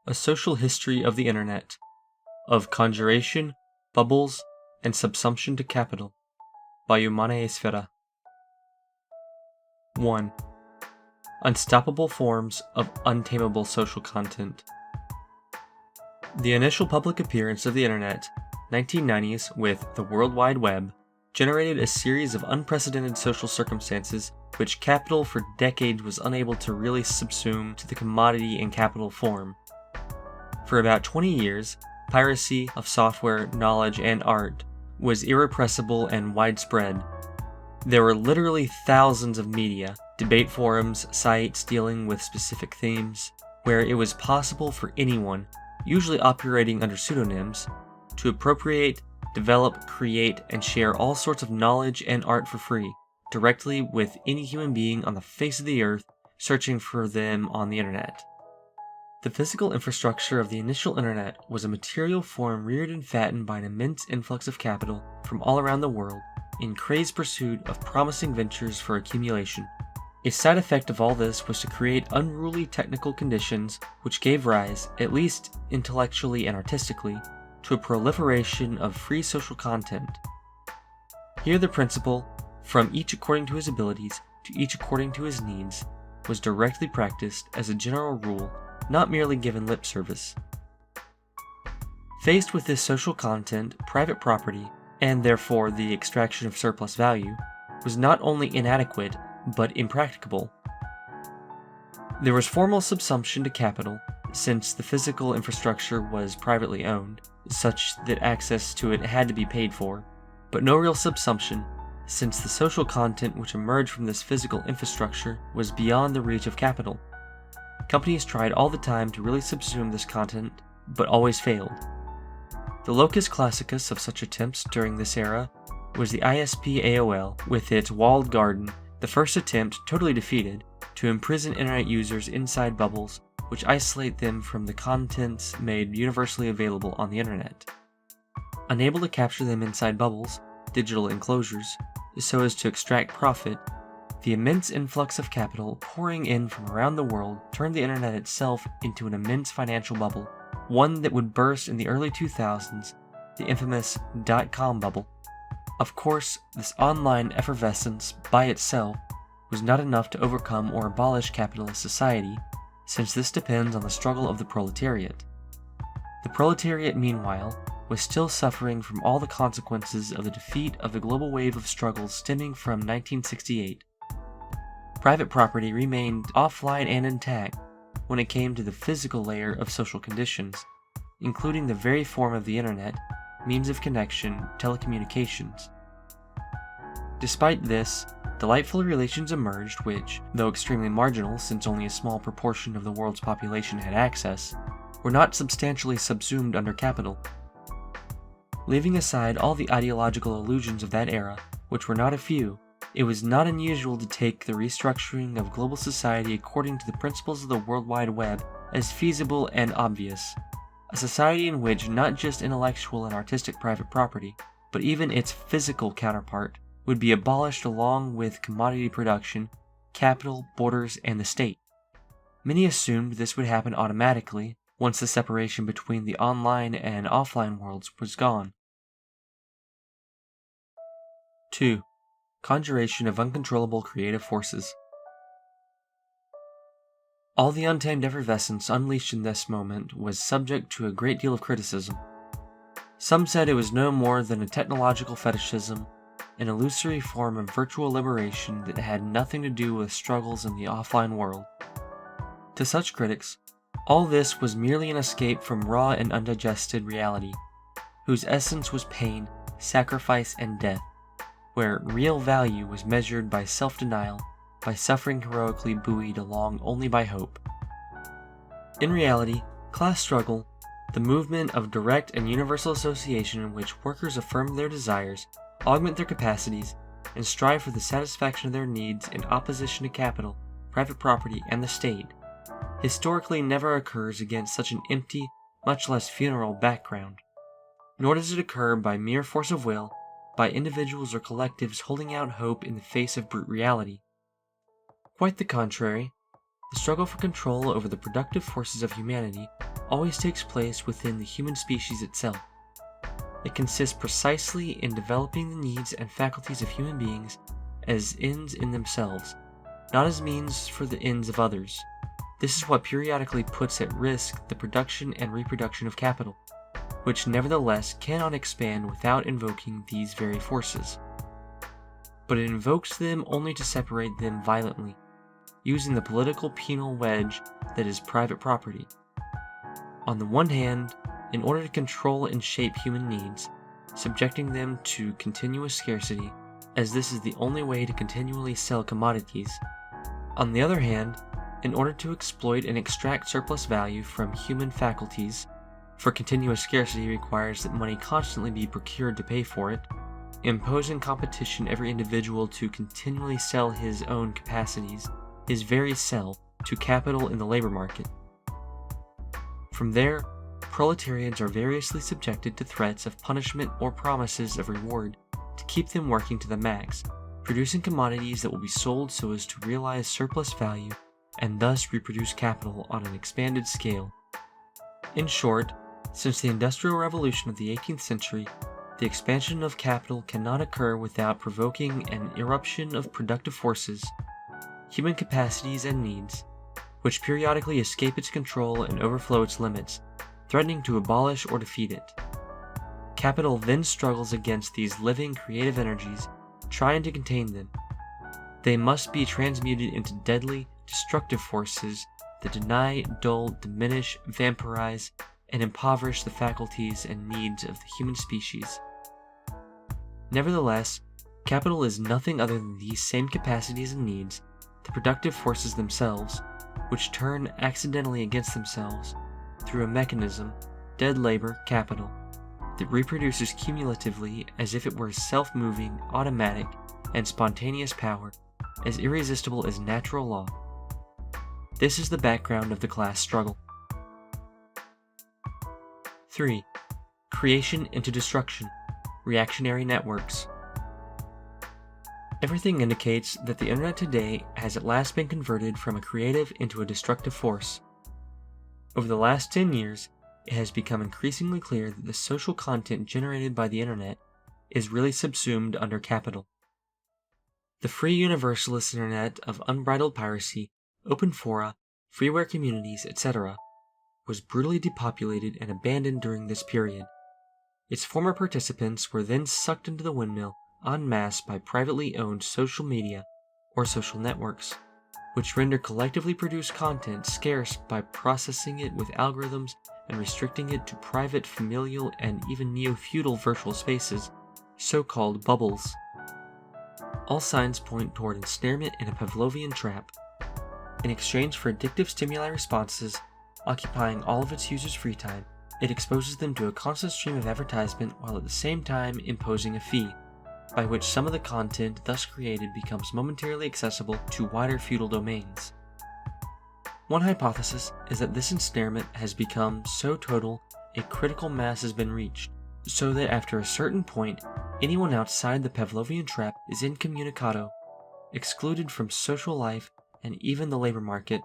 A Social History of the Internet, of Conjuration, Bubbles, and Subsumption to Capital, by Humanaesfera. 1. Unstoppable Forms of Untamable Social Content. The initial public appearance of the Internet, 1990s, with the World Wide Web, generated a series of unprecedented social circumstances which capital for decades was unable to really subsume to the commodity in capital form. For about 20 years, piracy of software, knowledge, and art was irrepressible and widespread. There were literally thousands of media, debate forums, sites dealing with specific themes, where it was possible for anyone, usually operating under pseudonyms, to appropriate, develop, create, and share all sorts of knowledge and art for free, directly with any human being on the face of the earth searching for them on the internet. The physical infrastructure of the initial internet was a material form reared and fattened by an immense influx of capital from all around the world in crazed pursuit of promising ventures for accumulation. A side effect of all this was to create unruly technical conditions which gave rise, at least intellectually and artistically, to a proliferation of free social content. Here the principle, from each according to his abilities to each according to his needs, was directly practiced as a general rule, not merely given lip service. Faced with this social content, private property, and therefore the extraction of surplus value, was not only inadequate, but impracticable. There was formal subsumption to capital, since the physical infrastructure was privately owned, such that access to it had to be paid for, but no real subsumption, since the social content which emerged from this physical infrastructure was beyond the reach of capital. Companies tried all the time to really subsume this content, but always failed. The locus classicus of such attempts during this era was the ISP AOL with its walled garden, the first attempt, totally defeated, to imprison internet users inside bubbles which isolate them from the contents made universally available on the internet. Unable to capture them inside bubbles, digital enclosures, so as to extract profit, the immense influx of capital pouring in from around the world turned the internet itself into an immense financial bubble, one that would burst in the early 2000s, the infamous .com bubble. Of course, this online effervescence by itself was not enough to overcome or abolish capitalist society, since this depends on the struggle of the proletariat. The proletariat, meanwhile, was still suffering from all the consequences of the defeat of the global wave of struggles stemming from 1968. Private property remained offline and intact when it came to the physical layer of social conditions, including the very form of the internet, means of connection, telecommunications. Despite this, delightful relations emerged which, though extremely marginal since only a small proportion of the world's population had access, were not substantially subsumed under capital. Leaving aside all the ideological illusions of that era, which were not a few, it was not unusual to take the restructuring of global society according to the principles of the World Wide Web as feasible and obvious. A society in which not just intellectual and artistic private property, but even its physical counterpart, would be abolished along with commodity production, capital, borders, and the state. Many assumed this would happen automatically once the separation between the online and offline worlds was gone. 2. Conjuration of uncontrollable creative forces. All the untamed effervescence unleashed in this moment was subject to a great deal of criticism. Some said it was no more than a technological fetishism, an illusory form of virtual liberation that had nothing to do with struggles in the offline world. To such critics, all this was merely an escape from raw and undigested reality, whose essence was pain, sacrifice, and death, where real value was measured by self-denial, by suffering heroically buoyed along only by hope. In reality, class struggle, the movement of direct and universal association in which workers affirm their desires, augment their capacities, and strive for the satisfaction of their needs in opposition to capital, private property, and the state, historically never occurs against such an empty, much less funeral background. Nor does it occur by mere force of will, by individuals or collectives holding out hope in the face of brute reality. Quite the contrary, the struggle for control over the productive forces of humanity always takes place within the human species itself. It consists precisely in developing the needs and faculties of human beings as ends in themselves, not as means for the ends of others. This is what periodically puts at risk the production and reproduction of capital, which nevertheless cannot expand without invoking these very forces. But it invokes them only to separate them violently, using the political penal wedge that is private property. On the one hand, in order to control and shape human needs, subjecting them to continuous scarcity, as this is the only way to continually sell commodities. On the other hand, in order to exploit and extract surplus value from human faculties, for continuous scarcity requires that money constantly be procured to pay for it, imposing competition every individual to continually sell his own capacities, his very self, to capital in the labor market. From there, proletarians are variously subjected to threats of punishment or promises of reward to keep them working to the max, producing commodities that will be sold so as to realize surplus value and thus reproduce capital on an expanded scale. In short, since the Industrial Revolution of the 18th century, the expansion of capital cannot occur without provoking an eruption of productive forces, human capacities and needs, which periodically escape its control and overflow its limits, threatening to abolish or defeat it. Capital then struggles against these living creative energies, trying to contain them. They must be transmuted into deadly, destructive forces that deny, dull, diminish, vampirize, and impoverish the faculties and needs of the human species. Nevertheless, capital is nothing other than these same capacities and needs, the productive forces themselves, which turn accidentally against themselves through a mechanism, dead labor, capital, that reproduces cumulatively as if it were self-moving, automatic, and spontaneous power, as irresistible as natural law. This is the background of the class struggle. 3. Creation into destruction. Reactionary networks. Everything indicates that the internet today has at last been converted from a creative into a destructive force. Over the last 10 years, it has become increasingly clear that the social content generated by the internet is really subsumed under capital. The free universalist internet of unbridled piracy, open fora, freeware communities, etc., was brutally depopulated and abandoned during this period. Its former participants were then sucked into the windmill en masse by privately owned social media or social networks, which render collectively produced content scarce by processing it with algorithms and restricting it to private, familial, and even neo-feudal virtual spaces, so-called bubbles. All signs point toward ensnarement in a Pavlovian trap. In exchange for addictive stimuli responses, occupying all of its users' free time, it exposes them to a constant stream of advertisement while at the same time imposing a fee, by which some of the content thus created becomes momentarily accessible to wider feudal domains. One hypothesis is that this ensnarement has become so total a critical mass has been reached, so that after a certain point, anyone outside the Pavlovian trap is incommunicado, excluded from social life and even the labor market,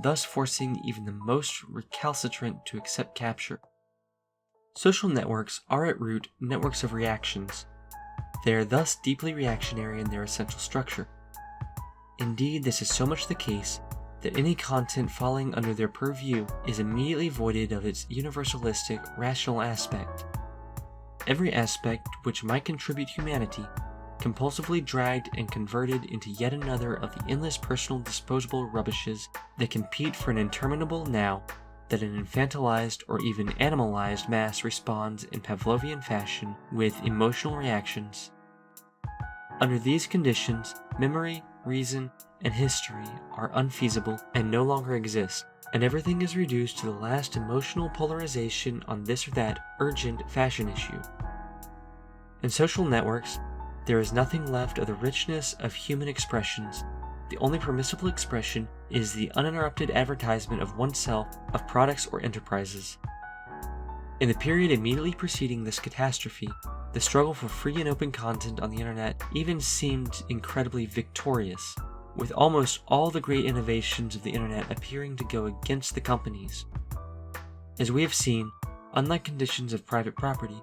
thus forcing even the most recalcitrant to accept capture. Social networks are at root networks of reactions. They are thus deeply reactionary in their essential structure. Indeed, this is so much the case that any content falling under their purview is immediately voided of its universalistic, rational aspect. Every aspect which might contribute humanity, compulsively dragged and converted into yet another of the endless personal disposable rubbishes that compete for an interminable now that an infantilized or even animalized mass responds in Pavlovian fashion with emotional reactions. Under these conditions, memory, reason, and history are unfeasible and no longer exist, and everything is reduced to the last emotional polarization on this or that urgent fashion issue. In social networks, there is nothing left of the richness of human expressions. The only permissible expression is the uninterrupted advertisement of oneself, of products or enterprises. In the period immediately preceding this catastrophe, the struggle for free and open content on the internet even seemed incredibly victorious, with almost all the great innovations of the internet appearing to go against the companies. As we have seen, unlike conditions of private property,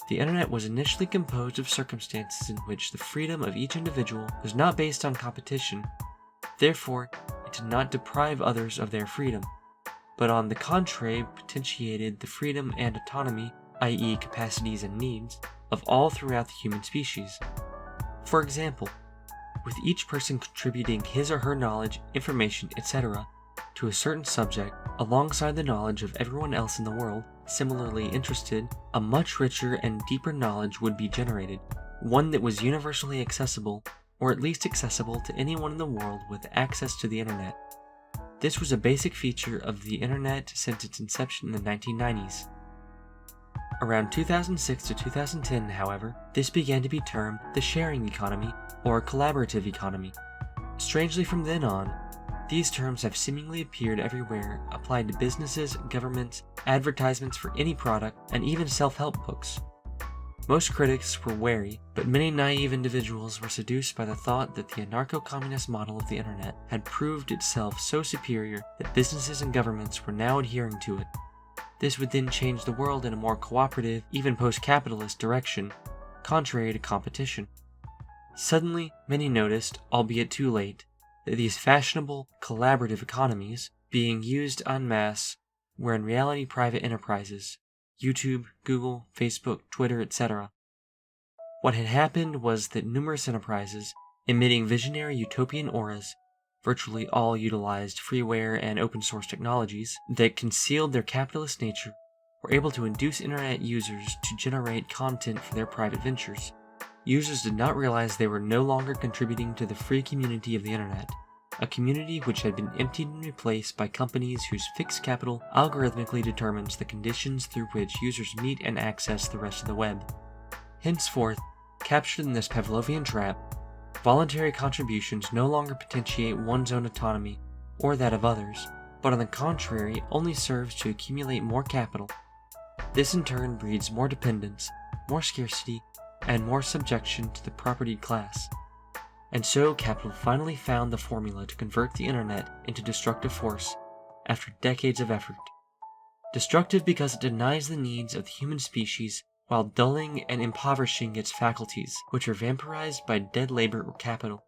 the internet was initially composed of circumstances in which the freedom of each individual was not based on competition. Therefore, it did not deprive others of their freedom, but on the contrary potentiated the freedom and autonomy, i.e. capacities and needs, of all throughout the human species. For example, with each person contributing his or her knowledge, information, etc. to a certain subject alongside the knowledge of everyone else in the world similarly interested, a much richer and deeper knowledge would be generated, one that was universally accessible, or at least accessible to anyone in the world with access to the internet. This was a basic feature of the internet since its inception in the 1990s. Around 2006 to 2010, however, this began to be termed the sharing economy or collaborative economy. Strangely, from then on, these terms have seemingly appeared everywhere, applied to businesses, governments, advertisements for any product, and even self-help books. Most critics were wary, but many naive individuals were seduced by the thought that the anarcho-communist model of the internet had proved itself so superior that businesses and governments were now adhering to it. This would then change the world in a more cooperative, even post-capitalist direction, contrary to competition. Suddenly, many noticed, albeit too late, that these fashionable, collaborative economies, being used en masse, were in reality private enterprises, YouTube, Google, Facebook, Twitter, etc. What had happened was that numerous enterprises, emitting visionary utopian auras, virtually all utilized freeware and open source technologies that concealed their capitalist nature, were able to induce internet users to generate content for their private ventures. Users did not realize they were no longer contributing to the free community of the internet, a community which had been emptied and replaced by companies whose fixed capital algorithmically determines the conditions through which users meet and access the rest of the web. Henceforth, captured in this Pavlovian trap, voluntary contributions no longer potentiate one's own autonomy or that of others, but on the contrary only serves to accumulate more capital. This in turn breeds more dependence, more scarcity, and more subjection to the propertied class. And so capital finally found the formula to convert the internet into destructive force after decades of effort. Destructive because it denies the needs of the human species while dulling and impoverishing its faculties, which are vampirized by dead labor or capital.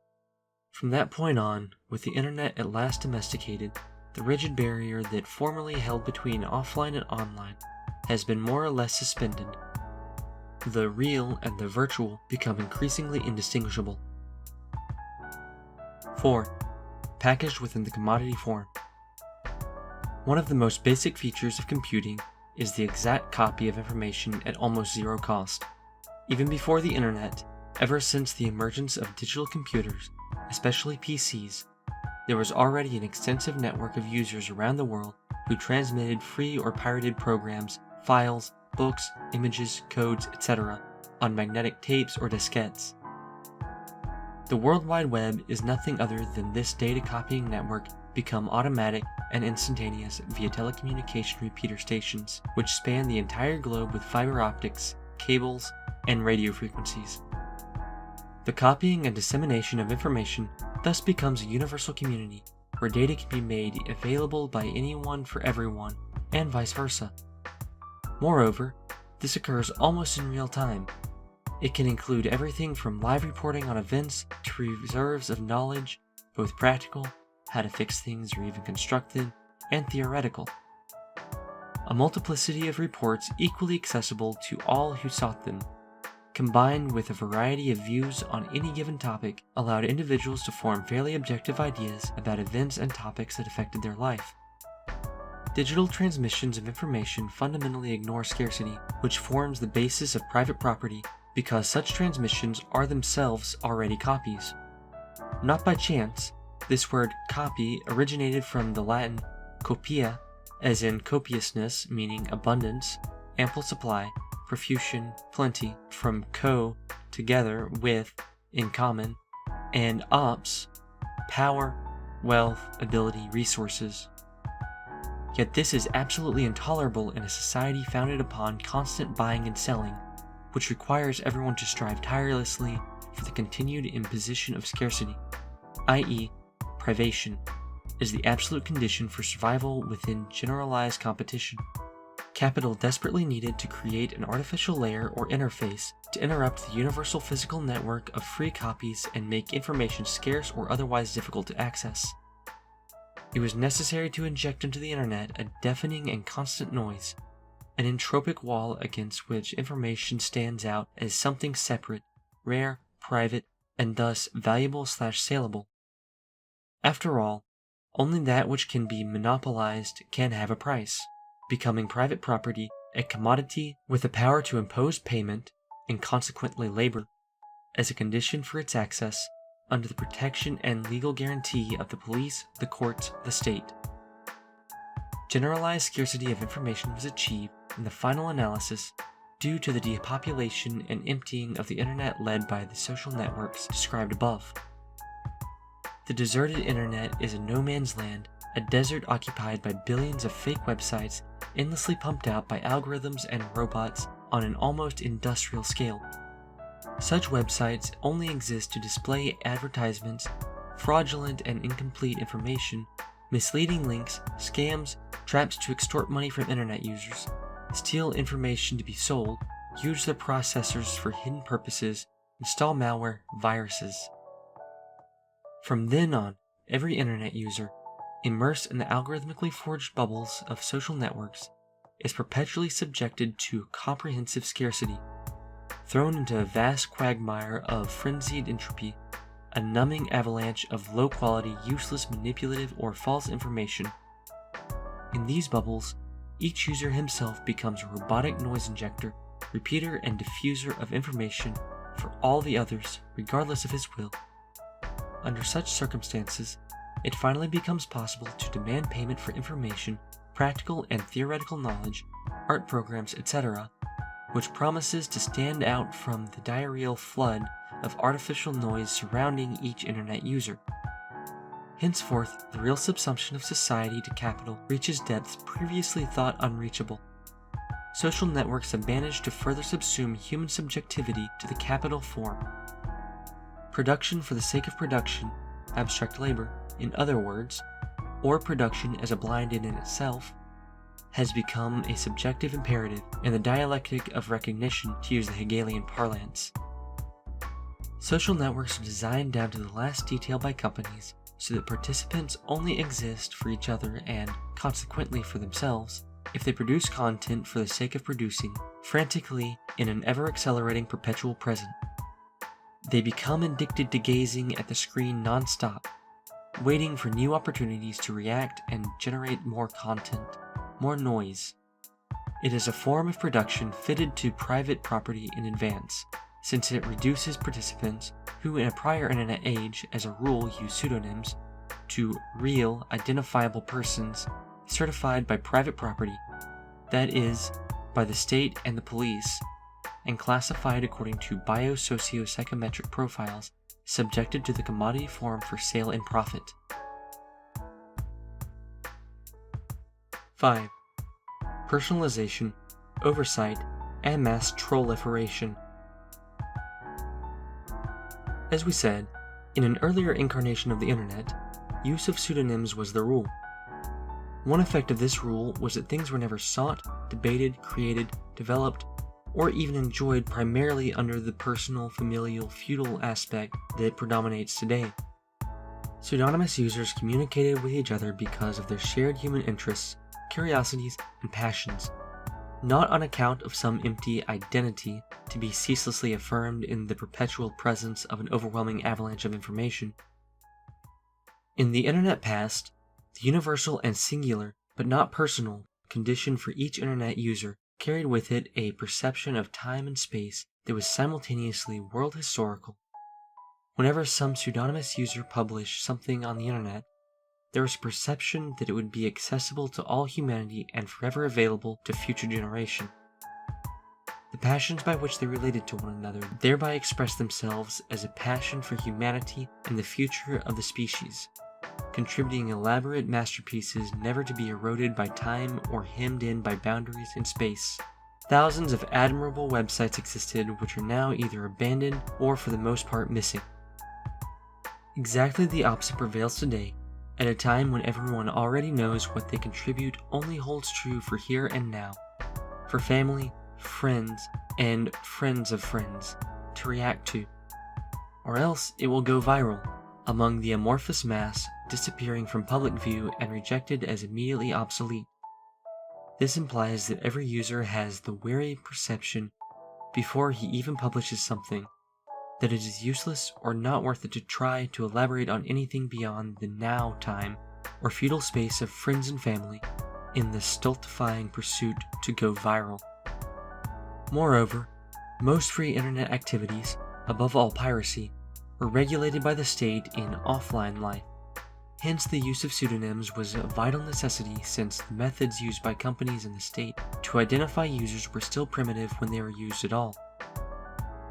From that point on, with the internet at last domesticated, the rigid barrier that formerly held between offline and online has been more or less suspended. The real and the virtual become increasingly indistinguishable. 4. Packaged within the commodity form. One of the most basic features of computing is the exact copy of information at almost zero cost. Even before the internet, ever since the emergence of digital computers, especially PCs, there was already an extensive network of users around the world who transmitted free or pirated programs, files, books, images, codes, etc. on magnetic tapes or diskettes. The World Wide Web is nothing other than this data copying network become automatic and instantaneous via telecommunication repeater stations, which span the entire globe with fiber optics, cables, and radio frequencies. The copying and dissemination of information thus becomes a universal community where data can be made available by anyone for everyone, and vice versa. Moreover, this occurs almost in real time. It can include everything from live reporting on events to reserves of knowledge, both practical, how to fix things or even constructed, and theoretical. A multiplicity of reports equally accessible to all who sought them, combined with a variety of views on any given topic, allowed individuals to form fairly objective ideas about events and topics that affected their life. Digital transmissions of information fundamentally ignore scarcity, which forms the basis of private property, because such transmissions are themselves already copies. Not by chance, this word copy originated from the Latin copia, as in copiousness, meaning abundance, ample supply, profusion, plenty, from co, together, with, in common, and ops, power, wealth, ability, resources. Yet this is absolutely intolerable in a society founded upon constant buying and selling, which requires everyone to strive tirelessly for the continued imposition of scarcity, i.e., privation, is the absolute condition for survival within generalized competition. Capital desperately needed to create an artificial layer or interface to interrupt the universal physical network of free copies and make information scarce or otherwise difficult to access. It was necessary to inject into the internet a deafening and constant noise, an entropic wall against which information stands out as something separate, rare, private, and thus valuable/saleable. After all, only that which can be monopolized can have a price, becoming private property, a commodity with the power to impose payment, and consequently labor, as a condition for its access, under the protection and legal guarantee of the police, the courts, the state. Generalized scarcity of information was achieved in the final analysis due to the depopulation and emptying of the internet led by the social networks described above. The deserted internet is a no man's land, a desert occupied by billions of fake websites endlessly pumped out by algorithms and robots on an almost industrial scale. Such websites only exist to display advertisements, fraudulent and incomplete information, misleading links, scams, traps to extort money from internet users, steal information to be sold, use their processors for hidden purposes, install malware, viruses. From then on, every internet user, immersed in the algorithmically forged bubbles of social networks, is perpetually subjected to comprehensive scarcity, thrown into a vast quagmire of frenzied entropy, a numbing avalanche of low-quality, useless, manipulative, or false information. In these bubbles, each user himself becomes a robotic noise injector, repeater, and diffuser of information for all the others, regardless of his will. Under such circumstances, it finally becomes possible to demand payment for information, practical and theoretical knowledge, art programs, etc., which promises to stand out from the diarrheal flood of artificial noise surrounding each internet user. Henceforth, the real subsumption of society to capital reaches depths previously thought unreachable. Social networks have managed to further subsume human subjectivity to the capital form. Production for the sake of production, abstract labor, in other words, or production as a blind end in itself, has become a subjective imperative in the dialectic of recognition, to use the Hegelian parlance. Social networks are designed down to the last detail by companies so that participants only exist for each other and, consequently, for themselves, if they produce content for the sake of producing, frantically in an ever-accelerating perpetual present. They become addicted to gazing at the screen non-stop, waiting for new opportunities to react and generate more content, more noise. It is a form of production fitted to private property in advance, since it reduces participants, who in a prior internet age as a rule use pseudonyms, to real, identifiable persons certified by private property, that is, by the state and the police, and classified according to biosociopsychometric profiles subjected to the commodity form for sale and profit. 5. Personalization, oversight, and mass trolliferation. As we said, in an earlier incarnation of the internet, use of pseudonyms was the rule. One effect of this rule was that things were never sought, debated, created, developed, or even enjoyed primarily under the personal, familial, feudal aspect that predominates today. Pseudonymous users communicated with each other because of their shared human interests, curiosities, and passions, not on account of some empty identity to be ceaselessly affirmed in the perpetual presence of an overwhelming avalanche of information. In the internet past, the universal and singular, but not personal, condition for each internet user carried with it a perception of time and space that was simultaneously world historical. Whenever some pseudonymous user published something on the internet, there was a perception that it would be accessible to all humanity and forever available to future generation. The passions by which they related to one another thereby expressed themselves as a passion for humanity and the future of the species, contributing elaborate masterpieces never to be eroded by time or hemmed in by boundaries in space. Thousands of admirable websites existed which are now either abandoned or for the most part missing. Exactly the opposite prevails today, at a time when everyone already knows what they contribute only holds true for here and now, for family, friends, and friends of friends to react to, or else it will go viral among the amorphous mass, disappearing from public view and rejected as immediately obsolete. This implies that every user has the wary perception before he even publishes something that it is useless or not worth it to try to elaborate on anything beyond the now time or feudal space of friends and family in the stultifying pursuit to go viral. Moreover, most free internet activities, above all piracy, were regulated by the state in offline life. Hence, the use of pseudonyms was a vital necessity, since the methods used by companies and the state to identify users were still primitive when they were used at all.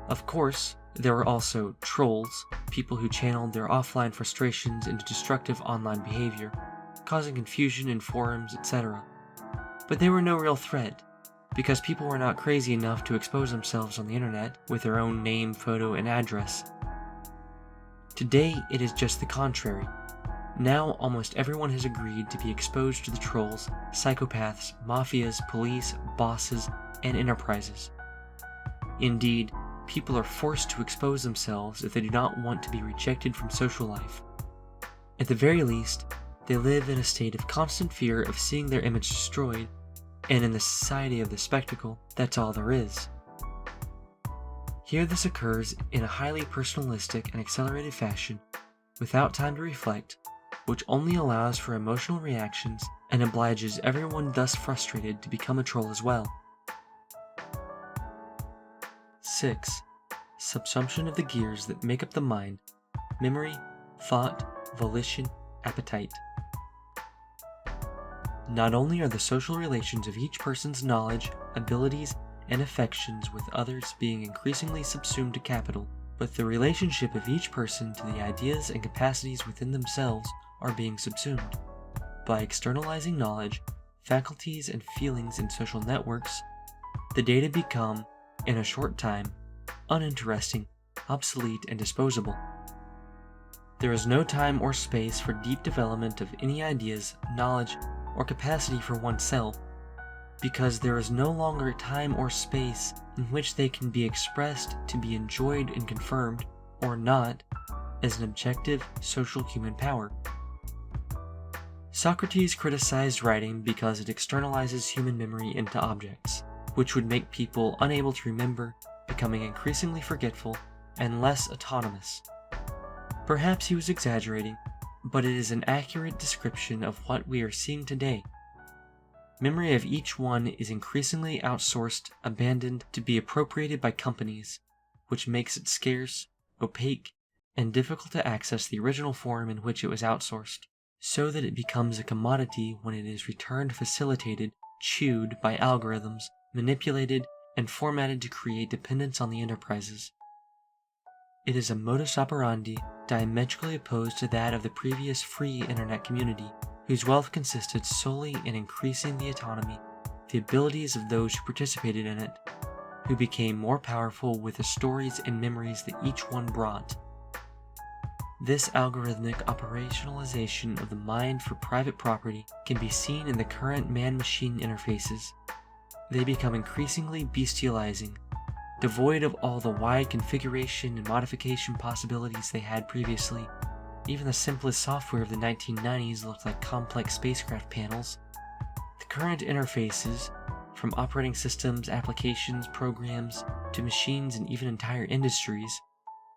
Of course, there were also trolls, people who channeled their offline frustrations into destructive online behavior, causing confusion in forums, etc. But they were no real threat, because people were not crazy enough to expose themselves on the internet with their own name, photo, and address. Today, it is just the contrary. Now, almost everyone has agreed to be exposed to the trolls, psychopaths, mafias, police, bosses, and enterprises. Indeed, people are forced to expose themselves if they do not want to be rejected from social life. At the very least, they live in a state of constant fear of seeing their image destroyed, and in the society of the spectacle, that's all there is. Here this occurs in a highly personalistic and accelerated fashion, without time to reflect, which only allows for emotional reactions and obliges everyone thus frustrated to become a troll as well. 6. Subsumption of the gears that make up the mind: memory, thought, volition, appetite. Not only are the social relations of each person's knowledge, abilities, and affections with others being increasingly subsumed to capital, but the relationship of each person to the ideas and capacities within themselves are being subsumed. By externalizing knowledge, faculties, and feelings in social networks, the data become, in a short time, uninteresting, obsolete, and disposable. There is no time or space for deep development of any ideas, knowledge, or capacity for oneself, because there is no longer time or space in which they can be expressed to be enjoyed and confirmed, or not, as an objective social human power. Socrates criticized writing because it externalizes human memory into objects, which would make people unable to remember, becoming increasingly forgetful and less autonomous. Perhaps he was exaggerating, but it is an accurate description of what we are seeing today. Memory of each one is increasingly outsourced, abandoned to be appropriated by companies, which makes it scarce, opaque, and difficult to access the original form in which it was outsourced, so that it becomes a commodity when it is returned facilitated, chewed by algorithms, manipulated, and formatted to create dependence on the enterprises. It is a modus operandi diametrically opposed to that of the previous free internet community, whose wealth consisted solely in increasing the autonomy, the abilities of those who participated in it, who became more powerful with the stories and memories that each one brought. This algorithmic operationalization of the mind for private property can be seen in the current man-machine interfaces. They become increasingly bestializing, devoid of all the wide configuration and modification possibilities they had previously. Even the simplest software of the 1990s looked like complex spacecraft panels. The current interfaces, from operating systems, applications, programs, to machines and even entire industries,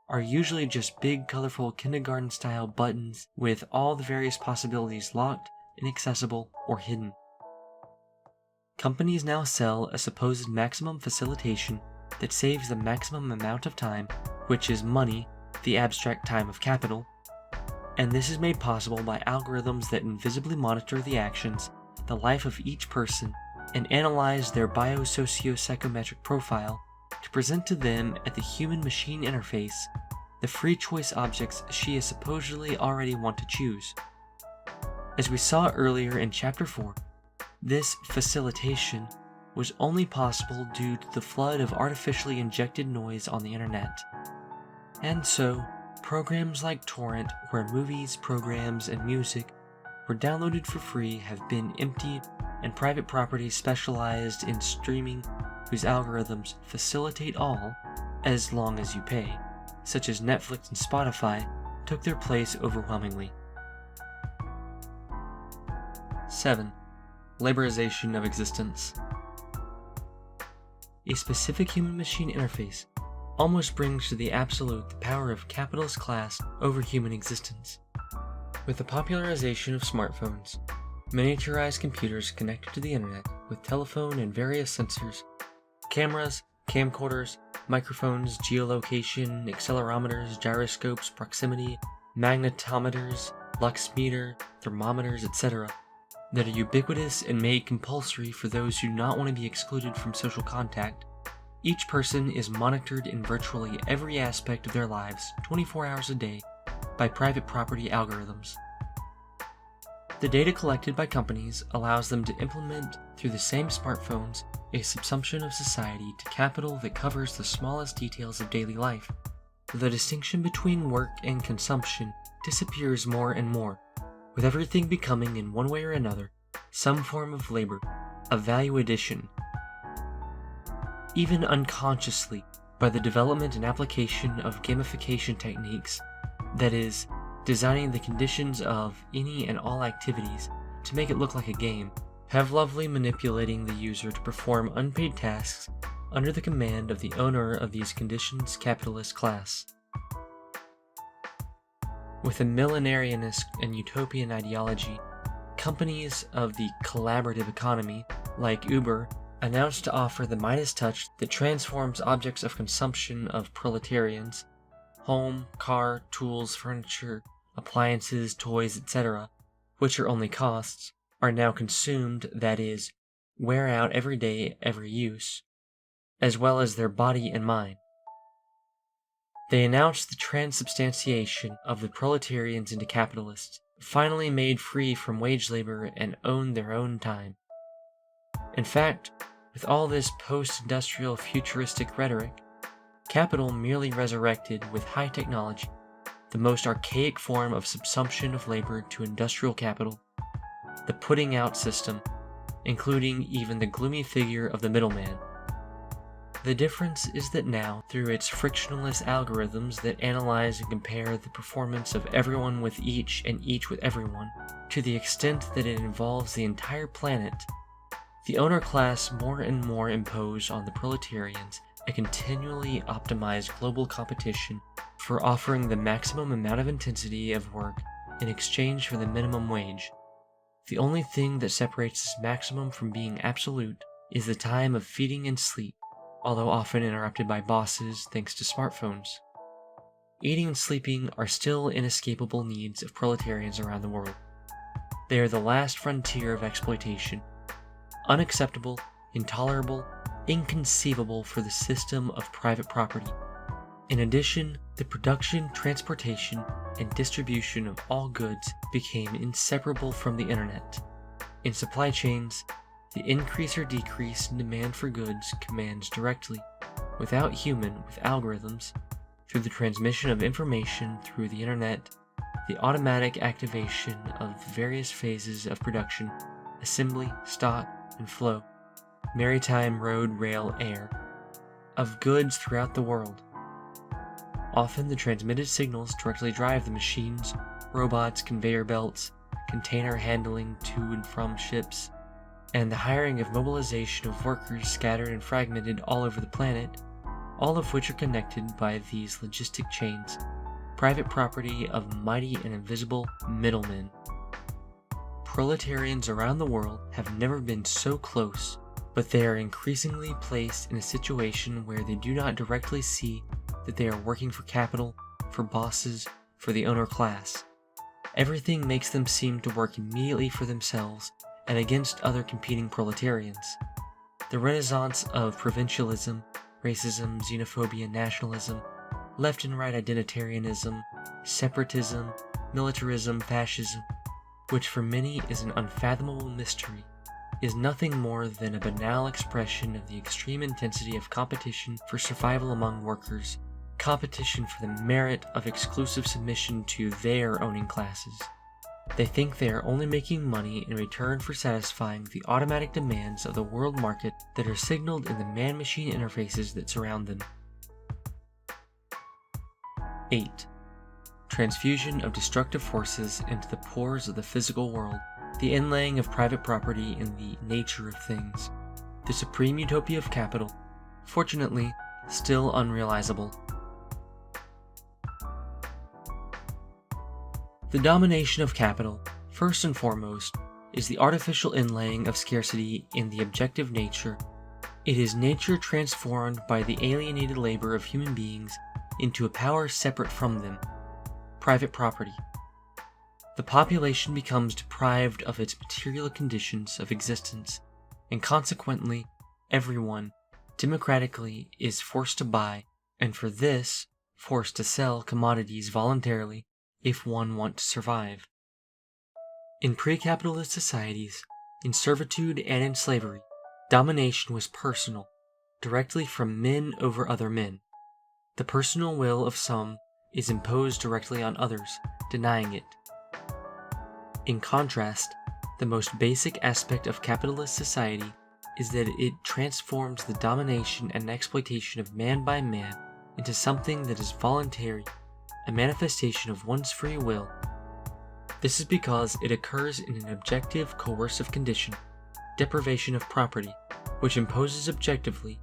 are usually just big, colorful kindergarten-style buttons with all the various possibilities locked, inaccessible, or hidden. Companies now sell a supposed maximum facilitation that saves the maximum amount of time, which is money, the abstract time of capital, and this is made possible by algorithms that invisibly monitor the actions, the life of each person, and analyze their biosociopsychometric profile to present to them at the human-machine interface the free choice objects she is supposedly already want to choose. As we saw earlier in Chapter 4, this facilitation was only possible due to the flood of artificially injected noise on the internet. And so, programs like Torrent, where movies, programs, and music were downloaded for free, have been emptied and private property specialized in streaming whose algorithms facilitate all as long as you pay, such as Netflix and Spotify, took their place overwhelmingly. 7. Laborization of existence. A specific human-machine interface almost brings to the absolute the power of capitalist class over human existence. With the popularization of smartphones, miniaturized computers connected to the internet with telephone and various sensors, cameras, camcorders, microphones, geolocation, accelerometers, gyroscopes, proximity, magnetometers, lux meter, thermometers, etc., that are ubiquitous and made compulsory for those who do not want to be excluded from social contact, each person is monitored in virtually every aspect of their lives 24 hours a day by private property algorithms. The data collected by companies allows them to implement through the same smartphones a subsumption of society to capital that covers the smallest details of daily life. The distinction between work and consumption disappears more and more, with everything becoming in one way or another some form of labor, of value addition. Even unconsciously, by the development and application of gamification techniques, that is, designing the conditions of any and all activities to make it look like a game, heavily manipulating the user to perform unpaid tasks under the command of the owner of these conditions capitalist class. With a millenarianist and utopian ideology, companies of the collaborative economy, like Uber, announced to offer the Midas touch that transforms objects of consumption of proletarians, home, car, tools, furniture, appliances, toys, etc., which are only costs, are now consumed, that is, wear out every day, every use, as well as their body and mind. They announced the transubstantiation of the proletarians into capitalists, finally made free from wage labor and owned their own time. In fact, with all this post-industrial futuristic rhetoric, capital merely resurrected with high technology, the most archaic form of subsumption of labor to industrial capital, the putting out system, including even the gloomy figure of the middleman. The difference is that now, through its frictionless algorithms that analyze and compare the performance of everyone with each and each with everyone, to the extent that it involves the entire planet, the owner class more and more impose on the proletarians a continually optimized global competition for offering the maximum amount of intensity of work in exchange for the minimum wage. The only thing that separates this maximum from being absolute is the time of feeding and sleep, although often interrupted by bosses thanks to smartphones. Eating and sleeping are still inescapable needs of proletarians around the world. They are the last frontier of exploitation, unacceptable, intolerable, inconceivable for the system of private property. In addition, the production, transportation, and distribution of all goods became inseparable from the internet. In supply chains, the increase or decrease in demand for goods commands directly, without human, with algorithms, through the transmission of information through the internet, the automatic activation of various phases of production, assembly, stock, and flow, maritime, road, rail, air, of goods throughout the world. Often the transmitted signals directly drive the machines, robots, conveyor belts, container handling to and from ships, and the hiring of mobilization of workers scattered and fragmented all over the planet, all of which are connected by these logistic chains, private property of mighty and invisible middlemen. Proletarians around the world have never been so close, but they are increasingly placed in a situation where they do not directly see that they are working for capital, for bosses, for the owner class. Everything makes them seem to work immediately for themselves and against other competing proletarians. The renaissance of provincialism, racism, xenophobia, nationalism, left and right identitarianism, separatism, militarism, fascism, which for many is an unfathomable mystery, is nothing more than a banal expression of the extreme intensity of competition for survival among workers, competition for the merit of exclusive submission to their owning classes. They think they are only making money in return for satisfying the automatic demands of the world market that are signaled in the man-machine interfaces that surround them. 8. Transfusion of destructive forces into the pores of the physical world, the inlaying of private property in the nature of things, the supreme utopia of capital, fortunately, still unrealizable. The domination of capital, first and foremost, is the artificial inlaying of scarcity in the objective nature. It is nature transformed by the alienated labor of human beings into a power separate from them, private property. The population becomes deprived of its material conditions of existence, and consequently, everyone, democratically, is forced to buy, and for this, forced to sell commodities voluntarily if one wants to survive. In pre-capitalist societies, in servitude and in slavery, domination was personal, directly from men over other men. The personal will of some is imposed directly on others, denying it. In contrast, the most basic aspect of capitalist society is that it transforms the domination and exploitation of man by man into something that is voluntary, a manifestation of one's free will. This is because it occurs in an objective, coercive condition, deprivation of property, which imposes objectively,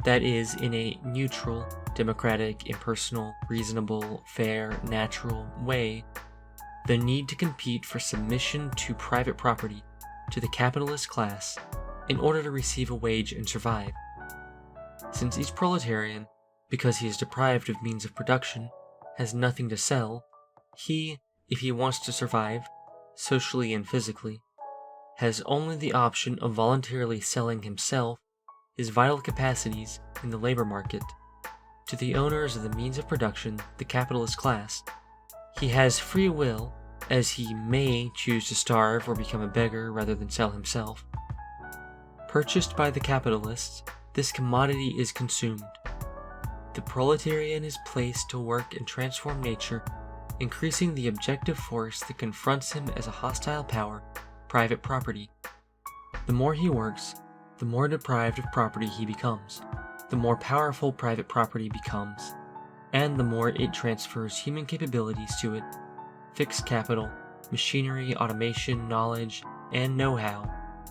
that is, in a neutral, democratic, impersonal, reasonable, fair, natural way, the need to compete for submission to private property, to the capitalist class, in order to receive a wage and survive. Since each proletarian, because he is deprived of means of production, has nothing to sell, he, if he wants to survive, socially and physically, has only the option of voluntarily selling himself, his vital capacities, in the labor market, to the owners of the means of production, the capitalist class. He has free will, as he may choose to starve or become a beggar rather than sell himself. Purchased by the capitalists, this commodity is consumed. The proletarian is placed to work and transform nature, increasing the objective force that confronts him as a hostile power, private property. The more he works, the more deprived of property he becomes, the more powerful private property becomes, and the more it transfers human capabilities to it, fixed capital, machinery, automation, knowledge, and know-how,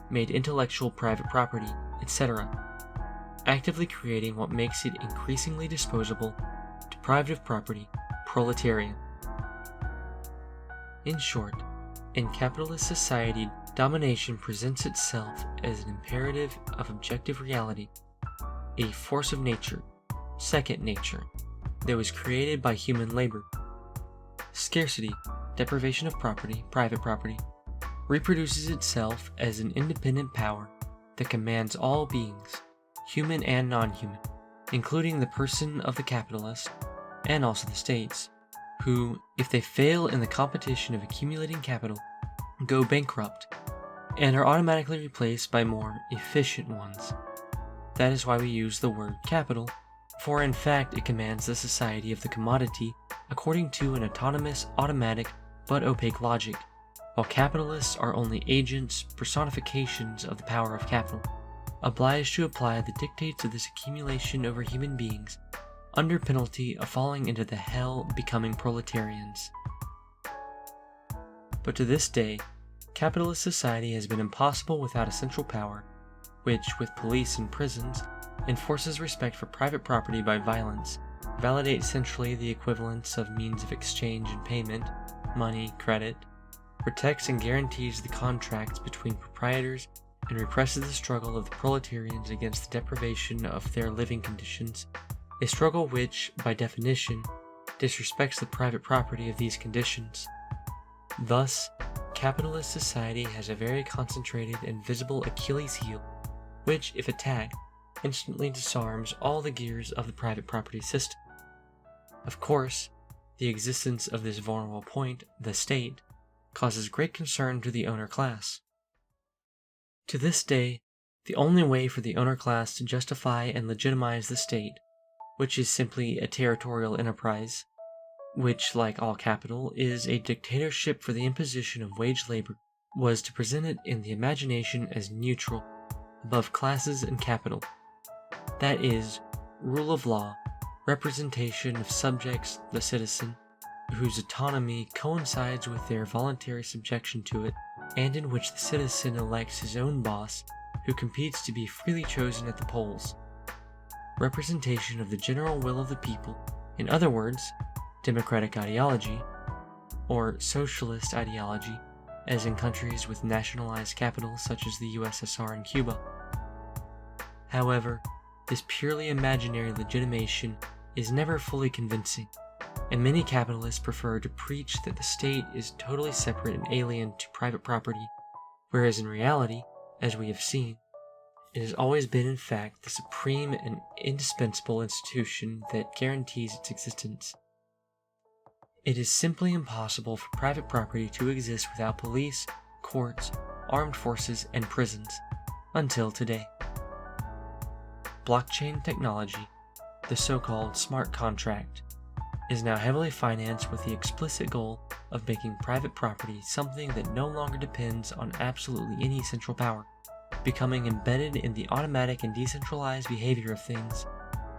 made intellectual private property, etc., actively creating what makes it increasingly disposable, deprived of property, proletarian. In short, in capitalist society, domination presents itself as an imperative of objective reality, a force of nature, second nature, that was created by human labor. Scarcity, deprivation of property, private property, reproduces itself as an independent power that commands all beings, human and non-human, including the person of the capitalist, and also the states, who, if they fail in the competition of accumulating capital, go bankrupt, and are automatically replaced by more efficient ones. That is why we use the word capital, for in fact it commands the society of the commodity according to an autonomous, automatic, but opaque logic, while capitalists are only agents, personifications of the power of capital, obliged to apply the dictates of this accumulation over human beings, under penalty of falling into the hell becoming proletarians. But to this day, capitalist society has been impossible without a central power, which, with police and prisons, enforces respect for private property by violence, validates centrally the equivalence of means of exchange and payment, money, credit, protects and guarantees the contracts between proprietors, and represses the struggle of the proletarians against the deprivation of their living conditions, a struggle which, by definition, disrespects the private property of these conditions. Thus, capitalist society has a very concentrated and visible Achilles heel, which, if attacked, instantly disarms all the gears of the private property system. Of course, the existence of this vulnerable point, the state, causes great concern to the owner class. To this day, the only way for the owner class to justify and legitimize the state, which is simply a territorial enterprise, which, like all capital, is a dictatorship for the imposition of wage labor, was to present it in the imagination as neutral, above classes and capital. That is, rule of law, representation of subjects, the citizen, whose autonomy coincides with their voluntary subjection to it, and in which the citizen elects his own boss, who competes to be freely chosen at the polls. Representation of the general will of the people, in other words, democratic ideology, or socialist ideology, as in countries with nationalized capitals such as the USSR and Cuba. However, this purely imaginary legitimation is never fully convincing, and many capitalists prefer to preach that the state is totally separate and alien to private property, whereas in reality, as we have seen, it has always been in fact the supreme and indispensable institution that guarantees its existence. It is simply impossible for private property to exist without police, courts, armed forces, and prisons, until today. Blockchain technology, the so-called smart contract, is now heavily financed with the explicit goal of making private property something that no longer depends on absolutely any central power, becoming embedded in the automatic and decentralized behavior of things,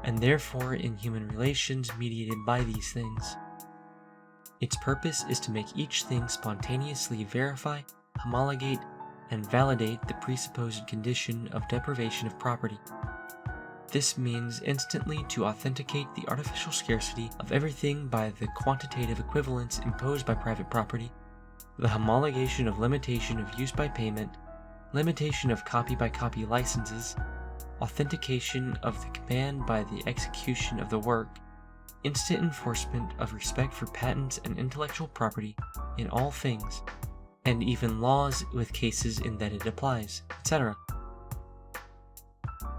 and therefore in human relations mediated by these things. Its purpose is to make each thing spontaneously verify, homologate, and validate the presupposed condition of deprivation of property. This means instantly to authenticate the artificial scarcity of everything by the quantitative equivalence imposed by private property, the homologation of limitation of use by payment, limitation of copy-by-copy licenses, authentication of the command by the execution of the work, instant enforcement of respect for patents and intellectual property in all things, and even laws with cases in that it applies, etc.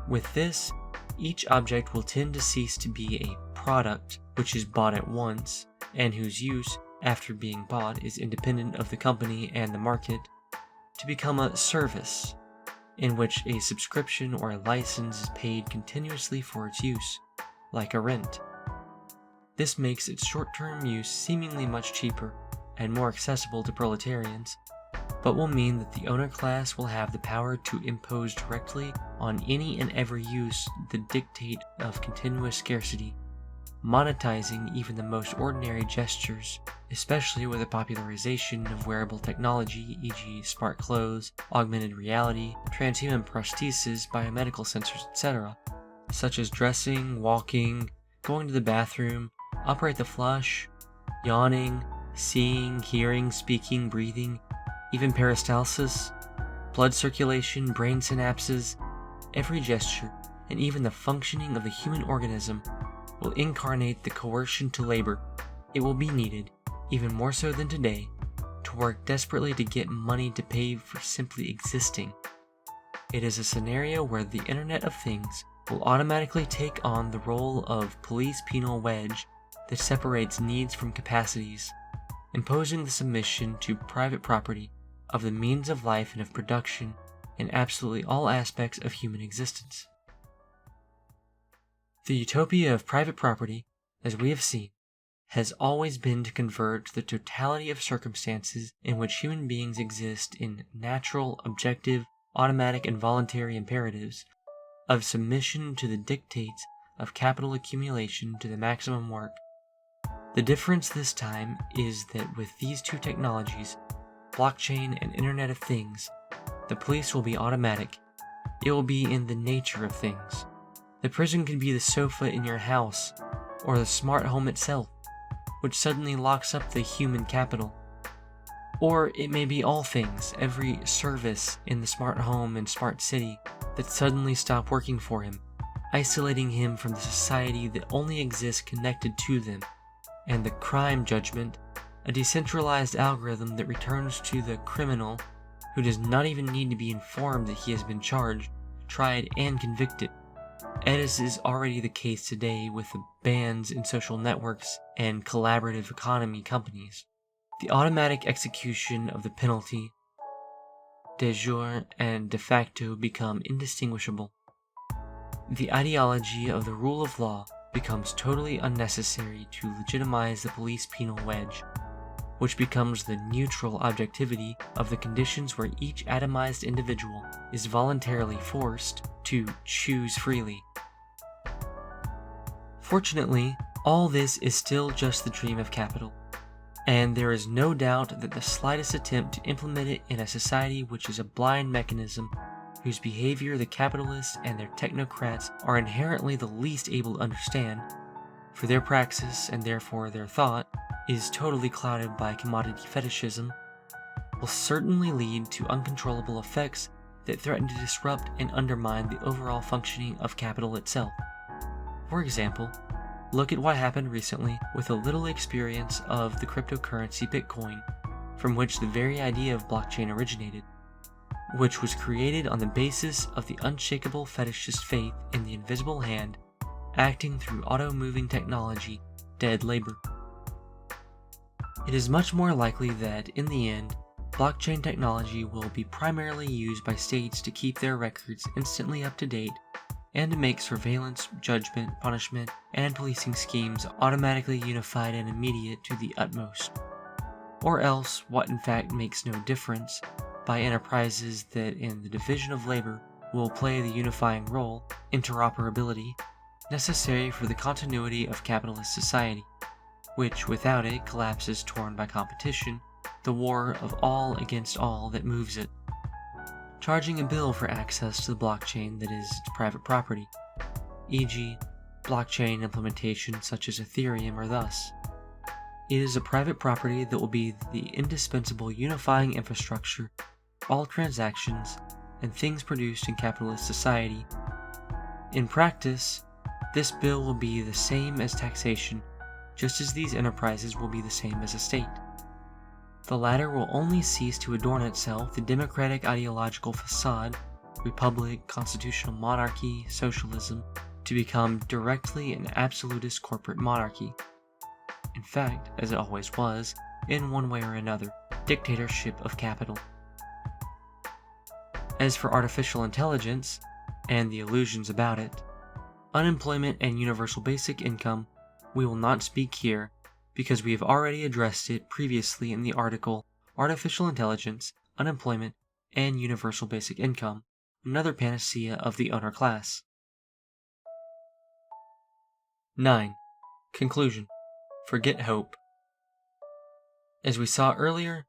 With this, each object will tend to cease to be a product which is bought at once, and whose use, after being bought, is independent of the company and the market, to become a service, in which a subscription or a license is paid continuously for its use, like a rent. This makes its short-term use seemingly much cheaper and more accessible to proletarians, but will mean that the owner class will have the power to impose directly on any and every use the dictate of continuous scarcity, monetizing even the most ordinary gestures, especially with the popularization of wearable technology, e.g. smart clothes, augmented reality, transhuman prostheses, biomedical sensors, etc., such as dressing, walking, going to the bathroom, operate the flush, yawning, seeing, hearing, speaking, breathing, even peristalsis, blood circulation, brain synapses. Every gesture, and even the functioning of the human organism, will incarnate the coercion to labor. It will be needed, even more so than today, to work desperately to get money to pay for simply existing. It is a scenario where the Internet of Things will automatically take on the role of police penal wedge that separates needs from capacities, imposing the submission to private property of the means of life and of production in absolutely all aspects of human existence. The utopia of private property, as we have seen, has always been to convert the totality of circumstances in which human beings exist in natural, objective, automatic, and voluntary imperatives of submission to the dictates of capital accumulation to the maximum work. The difference this time is that with these two technologies, blockchain and Internet of Things, the police will be automatic. It will be in the nature of things. The prison can be the sofa in your house, or the smart home itself, which suddenly locks up the human capital. Or it may be all things, every service in the smart home and smart city, that suddenly stop working for him, isolating him from the society that only exists connected to them, and the crime judgment, a decentralized algorithm that returns to the criminal who does not even need to be informed that he has been charged, tried, and convicted, as is already the case today with the bans in social networks and collaborative economy companies. The automatic execution of the penalty, de jure and de facto, become indistinguishable. The ideology of the rule of law becomes totally unnecessary to legitimize the police penal wedge, which becomes the neutral objectivity of the conditions where each atomized individual is voluntarily forced to choose freely. Fortunately, all this is still just the dream of capital, and there is no doubt that the slightest attempt to implement it in a society which is a blind mechanism, whose behavior the capitalists and their technocrats are inherently the least able to understand, for their praxis and therefore their thought is totally clouded by commodity fetishism, will certainly lead to uncontrollable effects that threaten to disrupt and undermine the overall functioning of capital itself. For example, look at what happened recently with a little experience of the cryptocurrency Bitcoin, from which the very idea of blockchain originated, which was created on the basis of the unshakable fetishist faith in the invisible hand acting through auto-moving technology, dead labor. It is much more likely that, in the end, blockchain technology will be primarily used by states to keep their records instantly up to date and to make surveillance, judgment, punishment, and policing schemes automatically unified and immediate to the utmost. Or else, what in fact makes no difference, by enterprises that in the division of labor will play the unifying role, interoperability, necessary for the continuity of capitalist society, which without it collapses torn by competition, the war of all against all that moves it. Charging a bill for access to the blockchain that is its private property, e.g., blockchain implementation such as Ethereum or thus. It is a private property that will be the indispensable unifying infrastructure for all transactions and things produced in capitalist society. In practice, this bill will be the same as taxation, just as these enterprises will be the same as a state. The latter will only cease to adorn itself the democratic ideological facade, republic, constitutional monarchy, socialism, to become directly an absolutist corporate monarchy. In fact, as it always was, in one way or another, dictatorship of capital. As for artificial intelligence, and the illusions about it, unemployment and universal basic income, we will not speak here, because we have already addressed it previously in the article Artificial Intelligence, Unemployment, and Universal Basic Income, another panacea of the owner class. 9. Conclusion. Forget hope. As we saw earlier,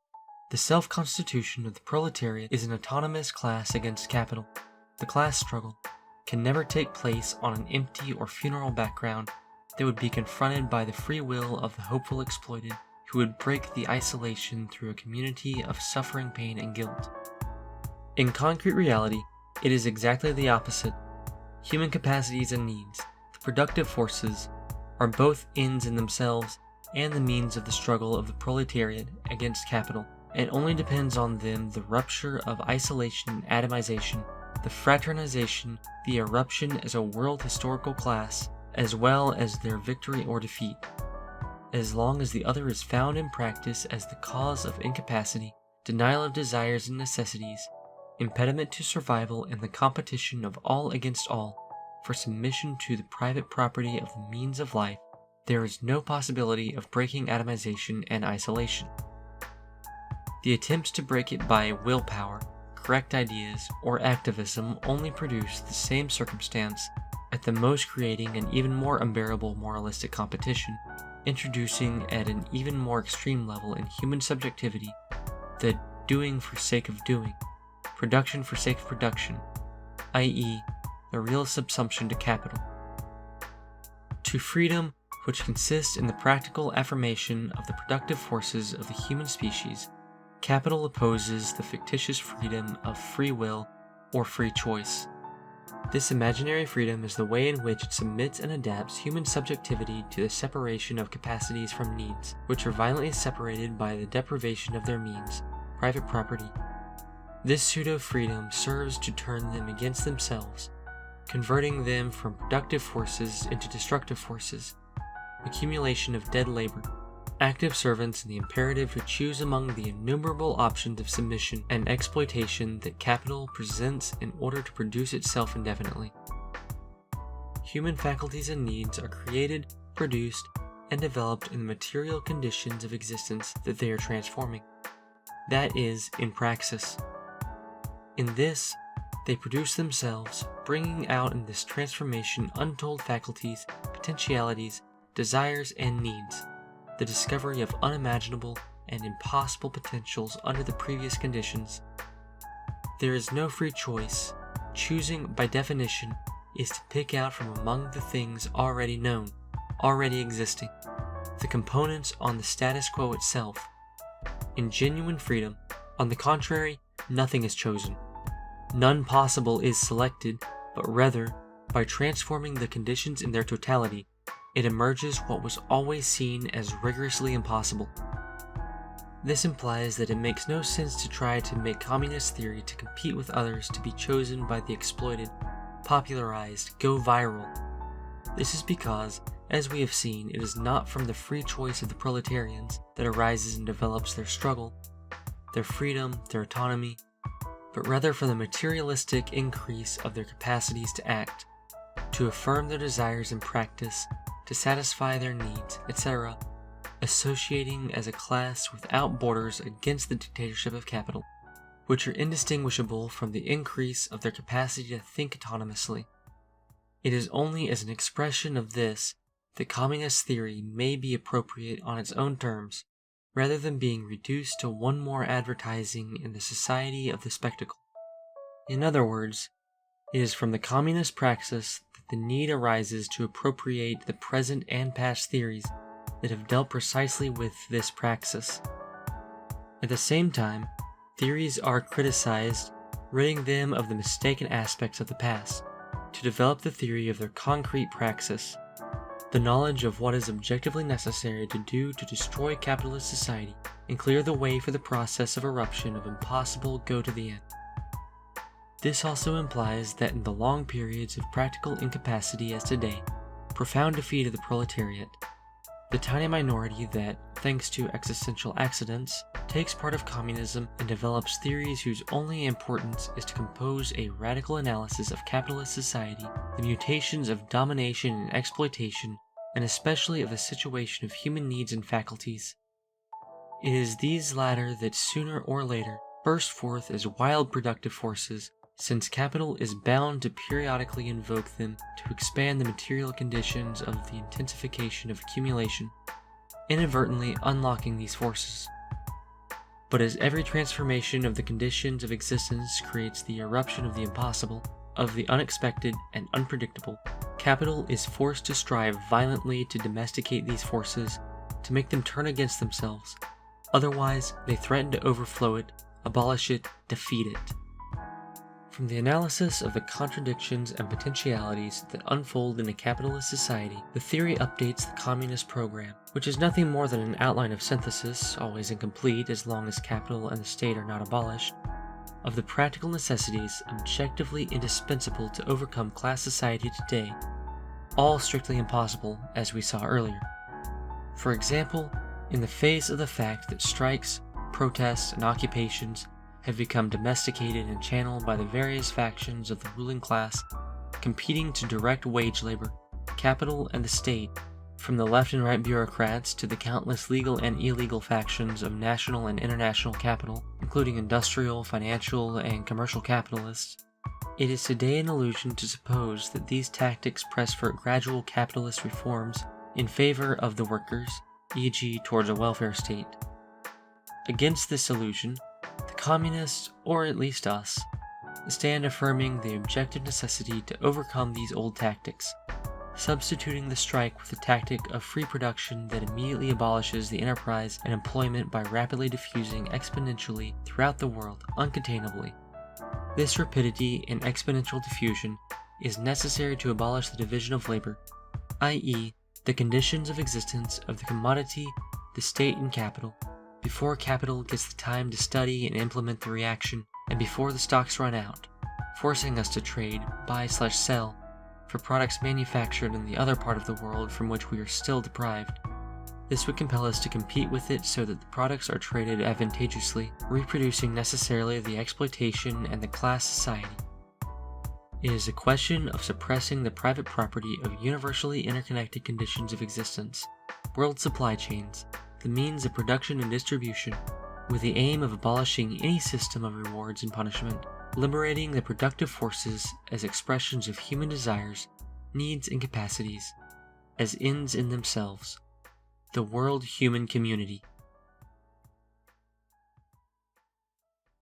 the self-constitution of the proletariat is an autonomous class against capital. The class struggle can never take place on an empty or funeral background that would be confronted by the free will of the hopeful exploited, who would break the isolation through a community of suffering, pain, and guilt. In concrete reality, it is exactly the opposite. Human capacities and needs, the productive forces, are both ends in themselves and the means of the struggle of the proletariat against capital. It only depends on them the rupture of isolation and atomization, the fraternization, the eruption as a world historical class, as well as their victory or defeat. As long as the other is found in practice as the cause of incapacity, denial of desires and necessities, impediment to survival and the competition of all against all, for submission to the private property of the means of life, there is no possibility of breaking atomization and isolation. The attempts to break it by willpower, correct ideas, or activism only produce the same circumstance, at the most creating an even more unbearable moralistic competition, introducing at an even more extreme level in human subjectivity the doing for sake of doing, production for sake of production, i.e., the real subsumption to capital. To freedom, which consists in the practical affirmation of the productive forces of the human species, capital opposes the fictitious freedom of free will or free choice. This imaginary freedom is the way in which it submits and adapts human subjectivity to the separation of capacities from needs, which are violently separated by the deprivation of their means, private property. This pseudo-freedom serves to turn them against themselves, converting them from productive forces into destructive forces, accumulation of dead labor, active servants, and the imperative to choose among the innumerable options of submission and exploitation that capital presents in order to produce itself indefinitely. human faculties and needs are created, produced, and developed in the material conditions of existence that they are transforming. That is, in praxis. In this, they produce themselves, bringing out in this transformation untold faculties, potentialities, desires, and needs, the discovery of unimaginable and impossible potentials under the previous conditions. There is no free choice. Choosing, by definition, is to pick out from among the things already known, already existing, the components on the status quo itself. In genuine freedom, on the contrary, nothing is chosen. None possible is selected, but rather, by transforming the conditions in their totality, it emerges what was always seen as rigorously impossible. This implies that it makes no sense to try to make communist theory to compete with others to be chosen by the exploited, popularized, go viral. This is because, as we have seen, it is not from the free choice of the proletarians that arises and develops their struggle, their freedom, their autonomy, but rather from the materialistic increase of their capacities to act, to affirm their desires in practice, to satisfy their needs, etc., associating as a class without borders against the dictatorship of capital, which are indistinguishable from the increase of their capacity to think autonomously. It is only as an expression of this that communist theory may be appropriate on its own terms, rather than being reduced to one more advertising in the society of the spectacle. In other words, it is from the communist praxis that the need arises to appropriate the present and past theories that have dealt precisely with this praxis. At the same time, theories are criticized, ridding them of the mistaken aspects of the past, to develop the theory of their concrete praxis, the knowledge of what is objectively necessary to do to destroy capitalist society and clear the way for the process of eruption of impossible go to the end. This also implies that in the long periods of practical incapacity as today, profound defeat of the proletariat, the tiny minority that, thanks to existential accidents, takes part of communism and develops theories whose only importance is to compose a radical analysis of capitalist society, the mutations of domination and exploitation, and especially of the situation of human needs and faculties. It is these latter that sooner or later burst forth as wild productive forces, since capital is bound to periodically invoke them to expand the material conditions of the intensification of accumulation, inadvertently unlocking these forces. But as every transformation of the conditions of existence creates the eruption of the impossible, of the unexpected and unpredictable, capital is forced to strive violently to domesticate these forces, to make them turn against themselves. Otherwise, they threaten to overflow it, abolish it, defeat it. From the analysis of the contradictions and potentialities that unfold in a capitalist society, the theory updates the communist program, which is nothing more than an outline of synthesis, always incomplete as long as capital and the state are not abolished, of the practical necessities objectively indispensable to overcome class society today, all strictly impossible, as we saw earlier. For example, in the face of the fact that strikes, protests, and occupations have become domesticated and channeled by the various factions of the ruling class, competing to direct wage labor, capital, and the state, from the left and right bureaucrats to the countless legal and illegal factions of national and international capital, including industrial, financial, and commercial capitalists. It is today an illusion to suppose that these tactics press for gradual capitalist reforms in favor of the workers, e.g. towards a welfare state. Against this illusion, the communists, or at least us, stand affirming the objective necessity to overcome these old tactics, substituting the strike with the tactic of free production that immediately abolishes the enterprise and employment by rapidly diffusing exponentially throughout the world uncontainably. This rapidity and exponential diffusion is necessary to abolish the division of labor, i.e., the conditions of existence of the commodity, the state, and capital, before capital gets the time to study and implement the reaction, and before the stocks run out, forcing us to trade, buy/sell, for products manufactured in the other part of the world from which we are still deprived. This would compel us to compete with it so that the products are traded advantageously, reproducing necessarily the exploitation and the class society. It is a question of suppressing the private property of universally interconnected conditions of existence, world supply chains, the means of production and distribution, with the aim of abolishing any system of rewards and punishment, liberating the productive forces as expressions of human desires, needs, and capacities, as ends in themselves, the world human community.